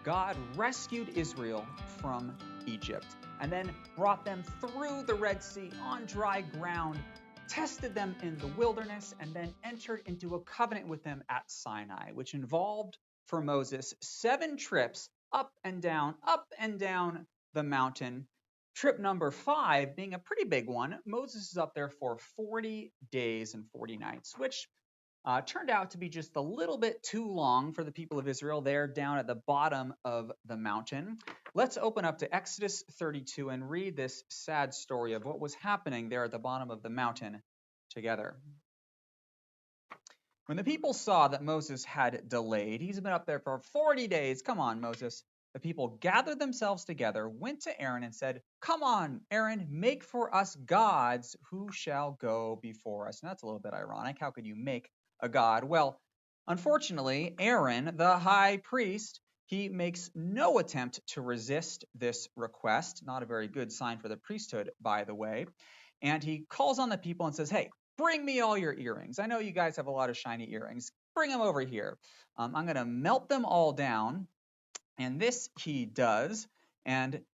God rescued Israel from Egypt and then brought them through the Red Sea on dry ground, tested them in the wilderness, and then entered into a covenant with them at Sinai, which involved for Moses 7 trips up and down the mountain. Trip number 5 being a pretty big one. Moses is up there for 40 days and 40 nights, which turned out to be just a little bit too long for the people of Israel there down at the bottom of the mountain. Let's open up to Exodus 32 and read this sad story of what was happening there at the bottom of the mountain together. When the people saw that Moses had delayed, he's been up there for 40 days. Come on, Moses. The people gathered themselves together, went to Aaron and said, "Come on, Aaron, make for us gods who shall go before us." And that's a little bit ironic. How could you make a god? Well, unfortunately, Aaron, the high priest, he makes no attempt to resist this request. Not a very good sign for the priesthood, by the way. And he calls on the people and says, "Hey, bring me all your earrings. I know you guys have a lot of shiny earrings. Bring them over here. I'm going to melt them all down." And this he does and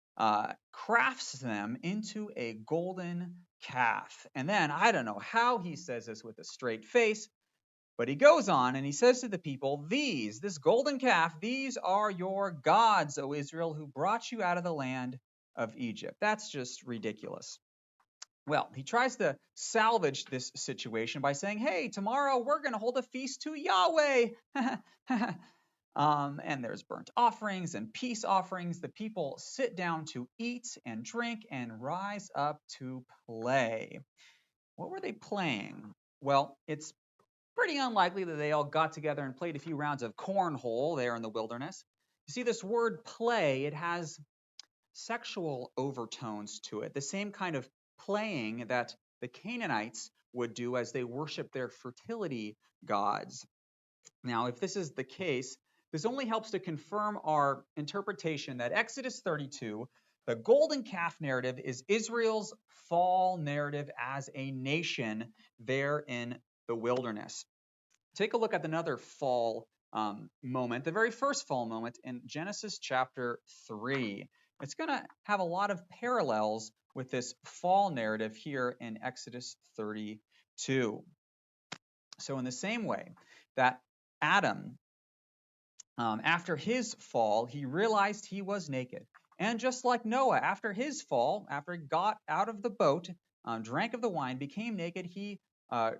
crafts them into a golden calf. And then, I don't know how he says this with a straight face, but he goes on and he says to the people, this golden calf, these are your gods, O Israel, who brought you out of the land of Egypt. That's just ridiculous. Well, he tries to salvage this situation by saying, "Hey, tomorrow we're going to hold a feast to Yahweh." And there's burnt offerings and peace offerings. The people sit down to eat and drink and rise up to play. What were they playing? Well, it's pretty unlikely that they all got together and played a few rounds of cornhole there in the wilderness. You see, this word play, it has sexual overtones to it, the same kind of playing that the Canaanites would do as they worship their fertility gods. Now, if this is the case, this only helps to confirm our interpretation that Exodus 32, the golden calf narrative, is Israel's fall narrative as a nation there in the wilderness. Take a look at another fall moment, the very first fall moment in Genesis chapter 3. It's going to have a lot of parallels with this fall narrative here in Exodus 32. So in the same way that Adam, after his fall, he realized he was naked. And just like Noah, after his fall, after he got out of the boat, drank of the wine, became naked, he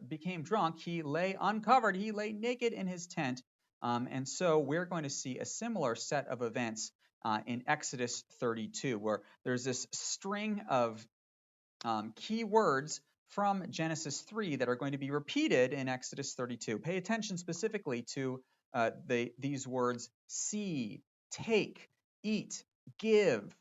became drunk, he lay uncovered, he lay naked in his tent. And so we're going to see a similar set of events in Exodus 32, where there's this string of key words from Genesis 3 that are going to be repeated in Exodus 32. Pay attention specifically to these words: see, take, eat, give.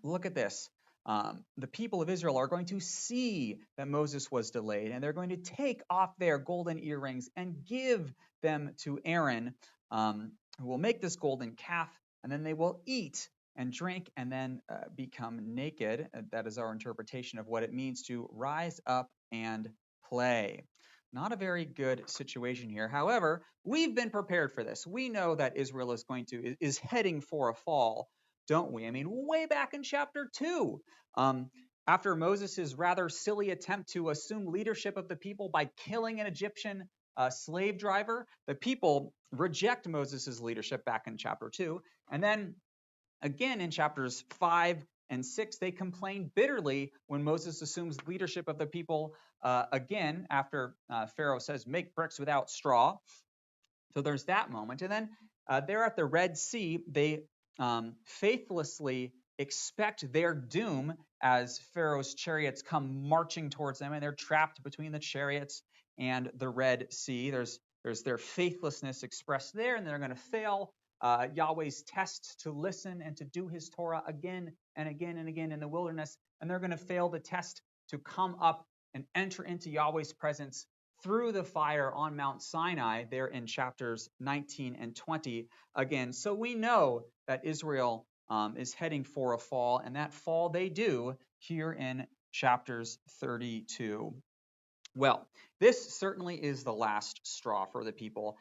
Look at this. The people of Israel are going to see that Moses was delayed, and they're going to take off their golden earrings and give them to Aaron, who will make this golden calf, and then they will eat and drink and then become naked. That is our interpretation of what it means to rise up and play. Not a very good situation here. However, we've been prepared for this. We know that Israel is heading for a fall, don't we? I mean, way back in chapter 2, after Moses' rather silly attempt to assume leadership of the people by killing an Egyptian slave driver, the people reject Moses' leadership back in chapter 2. And then again in chapters 5 and 6, they complain bitterly when Moses assumes leadership of the people again after Pharaoh says, "Make bricks without straw." So there's that moment. And then they're at the Red Sea. They faithlessly expect their doom as Pharaoh's chariots come marching towards them, and they're trapped between the chariots and the Red Sea. There's their faithlessness expressed there, and they're going to fail Yahweh's test to listen and to do his Torah again and again and again in the wilderness, and they're going to fail the test to come up and enter into Yahweh's presence through the fire on Mount Sinai there in chapters 19 and 20 again. So we know that Israel is heading for a fall, and that fall they do here in chapters 32. Well, this certainly is the last straw for the people.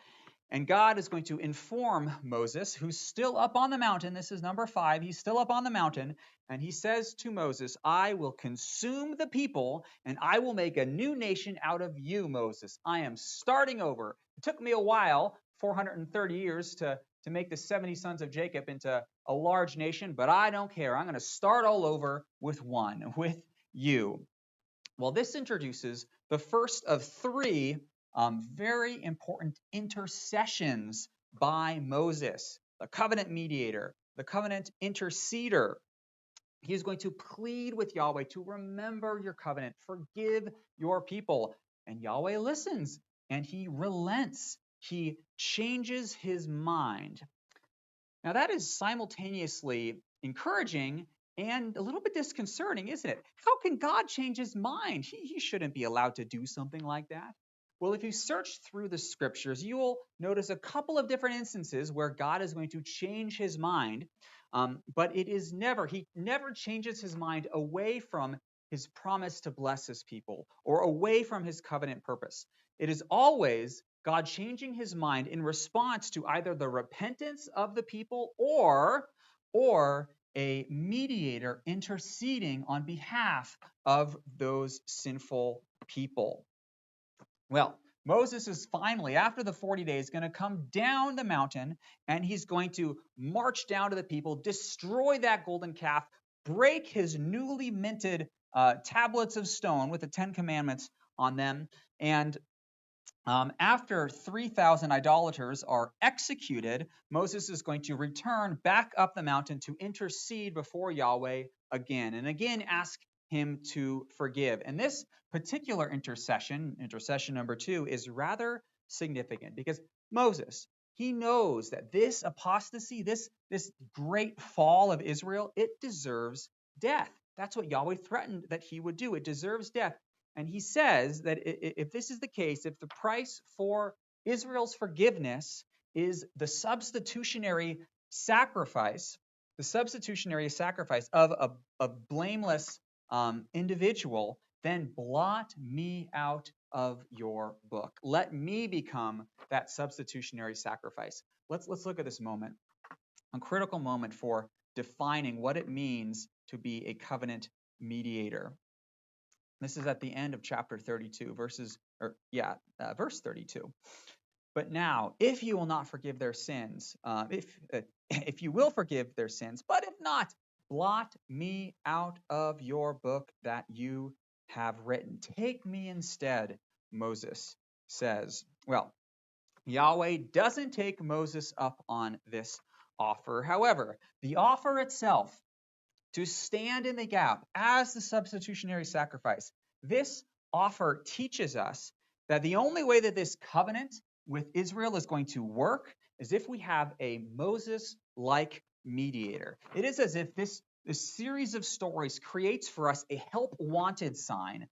And God is going to inform Moses, who's still up on the mountain. This is number 5. He's still up on the mountain. And he says to Moses, I will consume the people, and I will make a new nation out of you, Moses. I am starting over. It took me a while, 430 years, to make the 70 sons of Jacob into a large nation, but I don't care. I'm going to start all over with one, with you. Well, this introduces the first of 3 very important intercessions by Moses, the covenant mediator, the covenant interceder. He is going to plead with Yahweh to remember your covenant, forgive your people. And Yahweh listens and he relents. He changes his mind. Now, that is simultaneously encouraging and a little bit disconcerting, isn't it? How can God change his mind? He shouldn't be allowed to do something like that. Well, if you search through the scriptures, you will notice a couple of different instances where God is going to change his mind, but he never changes his mind away from his promise to bless his people or away from his covenant purpose. It is always God changing his mind in response to either the repentance of the people or a mediator interceding on behalf of those sinful people. Well, Moses is finally, after the 40 days, going to come down the mountain, and he's going to march down to the people, destroy that golden calf, break his newly minted tablets of stone with the 10 commandments on them, and after 3,000 idolaters are executed, Moses is going to return back up the mountain to intercede before Yahweh again, and again ask him to forgive. And this particular intercession number 2, is rather significant because Moses, he knows that this apostasy, this great fall of Israel, it deserves death. That's what Yahweh threatened that he would do. It deserves death. And he says that if this is the case, if the price for Israel's forgiveness is the substitutionary sacrifice of a blameless individual, then blot me out of your book. Let me become that substitutionary sacrifice. Let's look at this moment, a critical moment for defining what it means to be a covenant mediator. This is at the end of chapter 32, verse 32. But now, if you will not forgive their sins, if you will forgive their sins, but if not, blot me out of your book that you have written. Take me instead, Moses says. Well, Yahweh doesn't take Moses up on this offer. However, the offer itself, to stand in the gap as the substitutionary sacrifice, this offer teaches us that the only way that this covenant with Israel is going to work is if we have a Moses-like mediator. It is as if this series of stories creates for us a help wanted sign.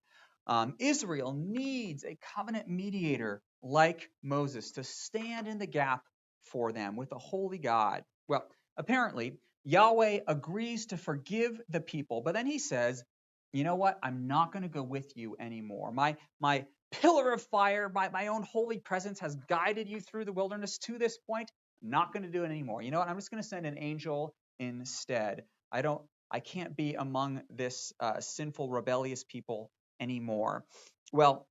Israel needs a covenant mediator like Moses to stand in the gap for them with a holy God. Well, apparently, Yahweh agrees to forgive the people, but then he says, you know what? I'm not going to go with you anymore. My pillar of fire, my own holy presence has guided you through the wilderness to this point. I'm not going to do it anymore. You know what? I'm just going to send an angel instead. I can't be among this sinful, rebellious people anymore. Well,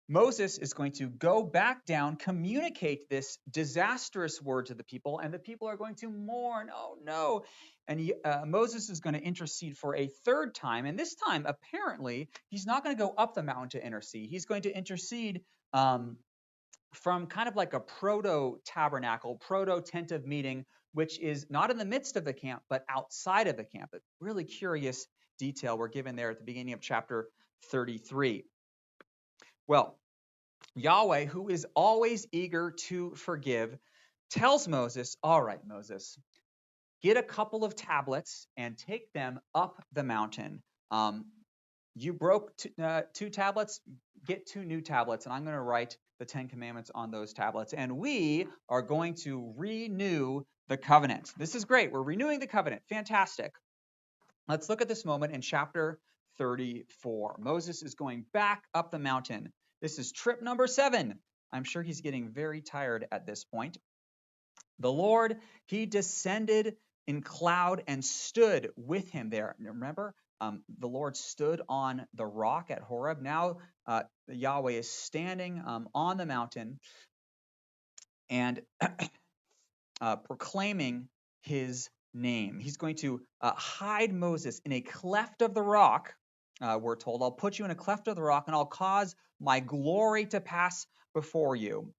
Moses is going to go back down, communicate this disastrous word to the people, and the people are going to mourn. Oh, no. And Moses is going to intercede for a 3rd time. And this time, apparently, he's not going to go up the mountain to intercede. He's going to intercede from kind of like a proto-tabernacle, proto-tent of meeting, which is not in the midst of the camp, but outside of the camp. A really curious detail we're given there at the beginning of chapter 33. Well, Yahweh, who is always eager to forgive, tells Moses, all right, Moses, get a couple of tablets and take them up the mountain. You broke 2 tablets, get 2 new tablets, and I'm going to write the 10 commandments on those tablets. And we are going to renew the covenant. This is great. We're renewing the covenant. Fantastic. Let's look at this moment in chapter 34. Moses is going back up the mountain. This is trip number 7. I'm sure he's getting very tired at this point. The Lord, he descended in cloud and stood with him there. Remember, the Lord stood on the rock at Horeb. Now Yahweh is standing on the mountain and proclaiming his name. He's going to hide Moses in a cleft of the rock. We're told, I'll put you in a cleft of the rock and I'll cause my glory to pass before you.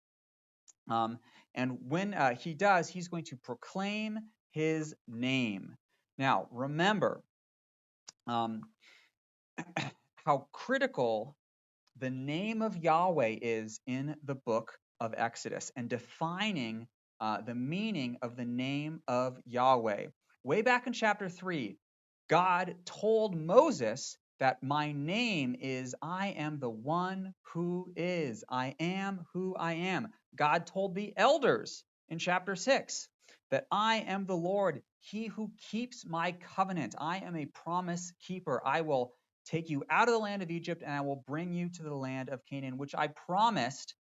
And when he does, he's going to proclaim his name. Now, remember how critical the name of Yahweh is in the book of Exodus and defining the meaning of the name of Yahweh. Way back in chapter 3, God told Moses that my name is I am the one who is. I am who I am. God told the elders in chapter 6 that I am the Lord, he who keeps my covenant. I am a promise keeper. I will take you out of the land of Egypt, and I will bring you to the land of Canaan, which I promised,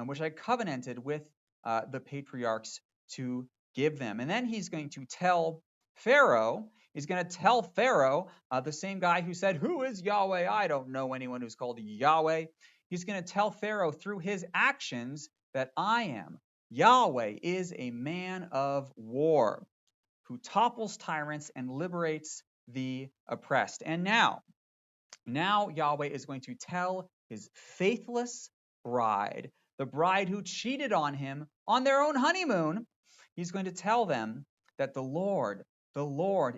which I covenanted with the patriarchs to give them. And then he's going to tell Pharaoh, the same guy who said, who is Yahweh? I don't know anyone who's called Yahweh. He's going to tell Pharaoh through his actions that I am. Yahweh is a man of war who topples tyrants and liberates the oppressed. And now Yahweh is going to tell his faithless bride, the bride who cheated on him on their own honeymoon, he's going to tell them that the Lord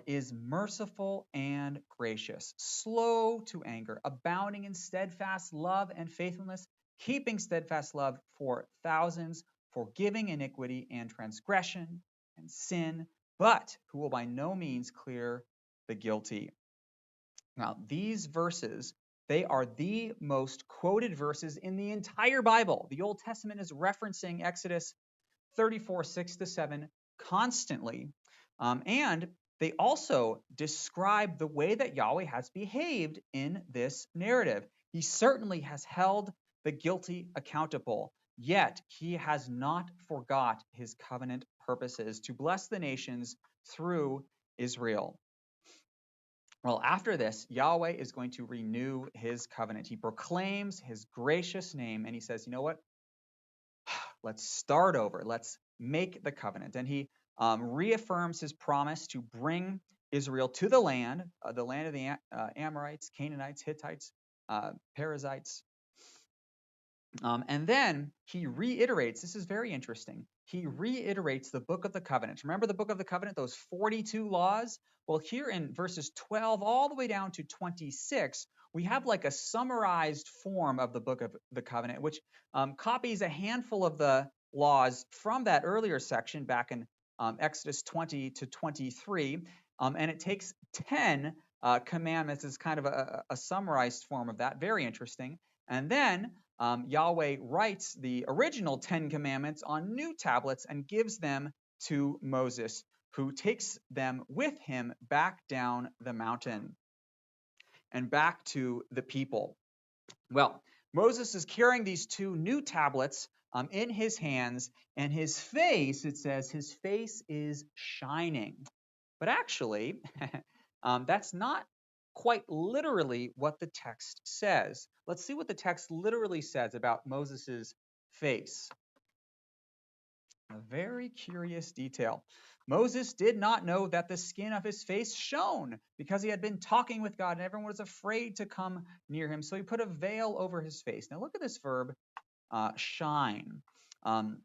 is merciful and gracious, slow to anger, abounding in steadfast love and faithfulness, keeping steadfast love for thousands, forgiving iniquity and transgression and sin, but who will by no means clear the guilty. Now, these verses, they are the most quoted verses in the entire Bible. The Old Testament is referencing Exodus 34, 6-7 constantly. And they also describe the way that Yahweh has behaved in this narrative. He certainly has held the guilty accountable, yet he has not forgot his covenant purposes to bless the nations through Israel. Well, after this, Yahweh is going to renew his covenant. He proclaims his gracious name, and he says, you know what? Let's start over. Let's make the covenant. And he reaffirms his promise to bring Israel to the land of the Amorites, Canaanites, Hittites, Perizzites. And then he reiterates, this is very interesting, he reiterates the book of the covenant. Remember the book of the covenant, those 42 laws? Well, here in verses 12 all the way down to 26, we have like a summarized form of the book of the covenant, which copies a handful of the laws from that earlier section back in Exodus 20 to 23, and it takes 10 commandments as kind of a summarized form of that. Very interesting. And then Yahweh writes the original 10 commandments on new tablets and gives them to Moses, who takes them with him back down the mountain and back to the people. Well, Moses is carrying these 2 new tablets in his hands, and his face, it says, his face is shining. But actually, that's not quite literally what the text says. Let's see what the text literally says about Moses' face. A very curious detail. Moses did not know that the skin of his face shone because he had been talking with God and everyone was afraid to come near him. So he put a veil over his face. Now look at this verb, shine. One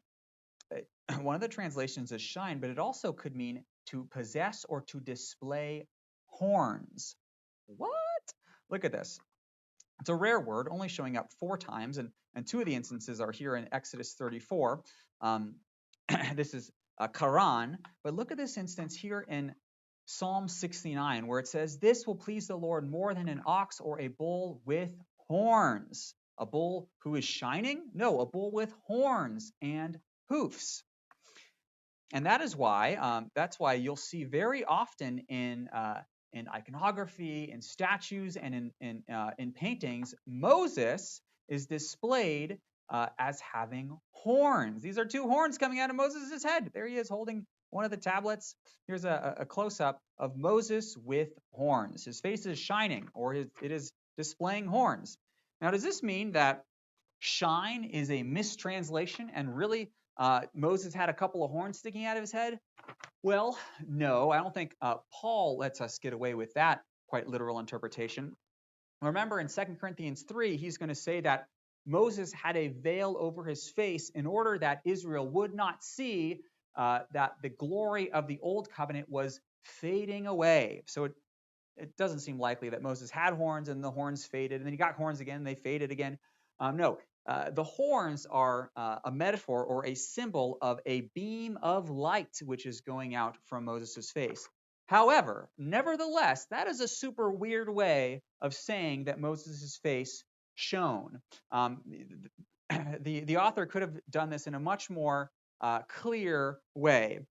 of the translations is shine, but it also could mean to possess or to display horns. What? Look at this. It's a rare word, only showing up 4 times, and 2 of the instances are here in Exodus 34. This is Karan, but look at this instance here in Psalm 69, where it says, this will please the Lord more than an ox or a bull with horns. A bull who is shining? No, a bull with horns and hoofs. And that is why, that's why you'll see very often in iconography, in statues, and in paintings, Moses is displayed as having horns. These are two horns coming out of Moses' head. There he is holding one of the tablets. Here's a close-up of Moses with horns. His face is shining, or it is displaying horns. Now, does this mean that shine is a mistranslation and really Moses had a couple of horns sticking out of his head? Well, no, I don't think Paul lets us get away with that quite literal interpretation. Remember in 2 Corinthians 3, he's going to say that Moses had a veil over his face in order that Israel would not see that the glory of the old covenant was fading away. So it doesn't seem likely that Moses had horns and the horns faded, and then he got horns again, and they faded again. No, the horns are a metaphor or a symbol of a beam of light which is going out from Moses' face. However, nevertheless, that is a super weird way of saying that Moses' face shone. The author could have done this in a much more clear way.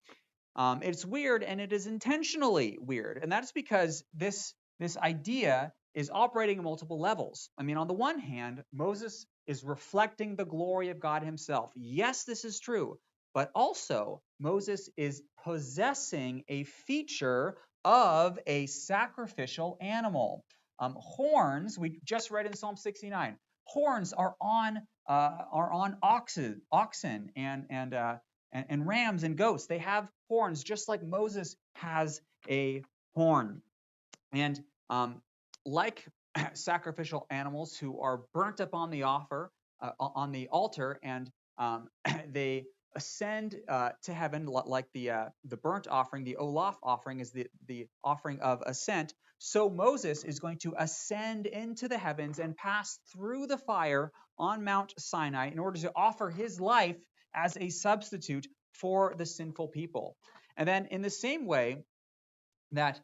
It's weird, and it is intentionally weird, and that's because this idea is operating at multiple levels. I mean, on the one hand, Moses is reflecting the glory of God himself. Yes, this is true, but also Moses is possessing a feature of a sacrificial animal. Horns, we just read in Psalm 69. Horns are on oxen and rams and goats. They have horns just like Moses has a horn. And like sacrificial animals who are burnt up on the altar, and they ascend to heaven, like the burnt offering, the olaf offering is the offering of ascent. So Moses is going to ascend into the heavens and pass through the fire on Mount Sinai in order to offer his life as a substitute for the sinful people. And then in the same way that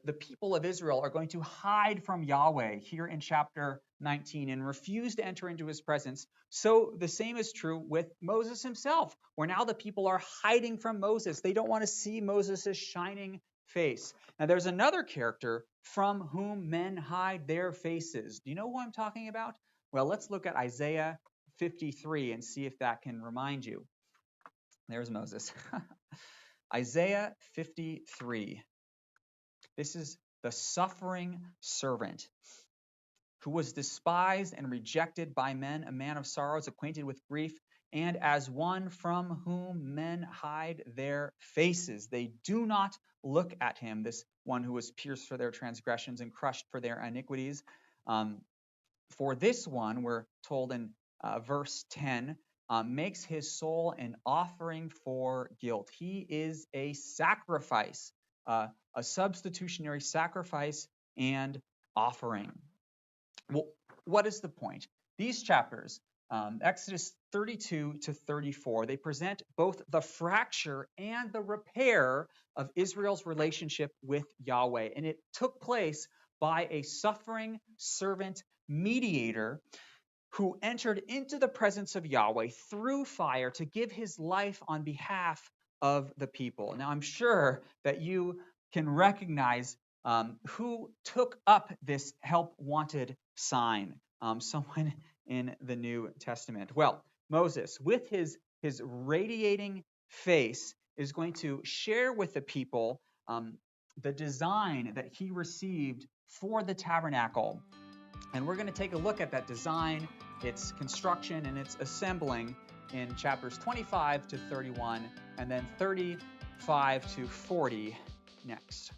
the people of Israel are going to hide from Yahweh here in chapter 19 and refuse to enter into his presence, so the same is true with Moses himself, where now the people are hiding from Moses. They don't want to see Moses' shining face. Now there's another character from whom men hide their faces. Do you know who I'm talking about? Well, let's look at Isaiah 53 and see if that can remind you. There's Moses. Isaiah 53. This is the suffering servant who was despised and rejected by men, a man of sorrows, acquainted with grief, and as one from whom men hide their faces. They do not look at him, this one who was pierced for their transgressions and crushed for their iniquities. For this one, we're told in verse 10, makes his soul an offering for guilt. He is a sacrifice, a substitutionary sacrifice and offering. Well, what is the point? These chapters, Exodus 32 to 34, they present both the fracture and the repair of Israel's relationship with Yahweh. And it took place by a suffering servant mediator who entered into the presence of Yahweh through fire to give his life on behalf of the people. Now, I'm sure that you can recognize who took up this help wanted sign, someone in the New Testament. Well, Moses, with his radiating face, is going to share with the people the design that he received for the tabernacle. And we're going to take a look at that design, its construction, and its assembling in chapters 25 to 31, and then 35 to 40 next.